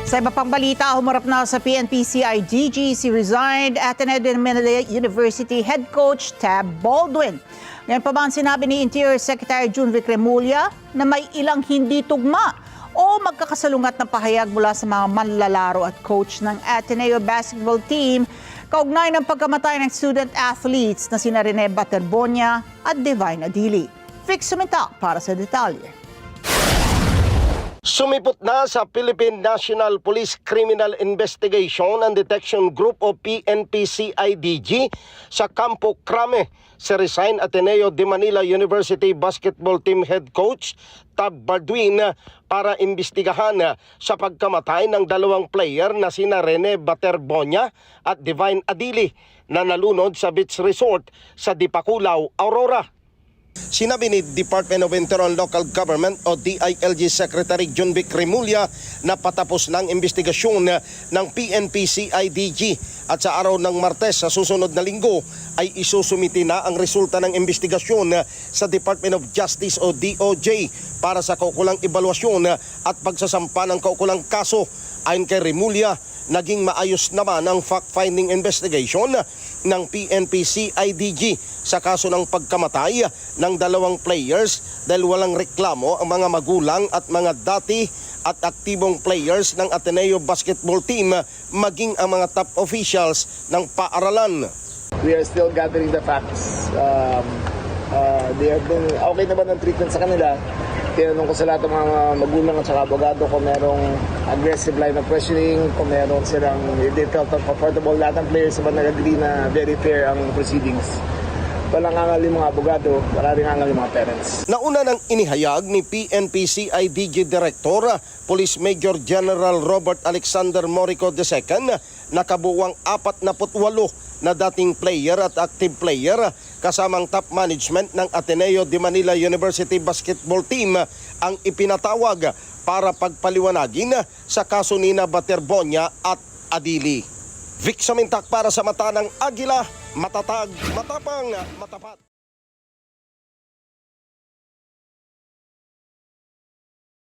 Sa iba pang balita, humarap na sa PNP-CIDG si resigned Ateneo de Manila University Head Coach Tab Baldwin. Ngayon pa ba ang sinabi ni Interior Secretary Junvic Remulla na may ilang hindi tugma o magkakasalungat na pahayag mula sa mga manlalaro at coach ng Ateneo basketball team kaugnay ng pagkamatay ng student athletes na sina Rene Baterbonia at Divine Adili. Fix Sumintak para sa detalye. Sumipot na sa Philippine National Police Criminal Investigation and Detection Group o PNP-CIDG sa Campo Crame si resigned Ateneo de Manila University Basketball Team Head Coach Tab Baldwin para imbestigahan sa pagkamatay ng dalawang player na sina Rene Baterbonia at Divine Adili na nalunod sa beach resort sa Dipakulaw, Aurora. Sinabi ni Department of Interior and Local Government o DILG Secretary Junvic Remulla na patapos ng investigasyon ng PNP-CIDG at sa araw ng Martes sa susunod na linggo ay isusumiti na ang resulta ng investigasyon sa Department of Justice o DOJ para sa kaukulang ebaluasyon at pagsasampa ng kaukulang kaso. Ayon kay Remulla, naging maayos naman ang fact-finding investigation ng PNP-CIDG sa kaso ng pagkamatay ng dalawang players dahil walang reklamo ang mga magulang at mga dati at aktibong players ng Ateneo basketball team maging ang mga top officials ng paaralan. We are still gathering the facts. They have been okay naman ang treatment sa kanila. Tinanong ko sa lahat ng mga magulang at saka abogado kung merong aggressive line of questioning, kung meron silang they felt comfortable. Lahat ng players naman nag-agree na very fair ang proceedings. Walang angal yung mga abogado, wala rin angal yung mga parents. Nauna nang inihayag ni PNP-CIDG Director, Police Major General Robert Alexander Morico II na kabuuang 48 na dating player at active player kasamang top management ng Ateneo de Manila University Basketball Team ang ipinatawag para pagpaliwanagin sa kaso ni Baterbonia at Adili. Vic Sumintak para sa Mata ng Agila, matatag, matapang, matapat.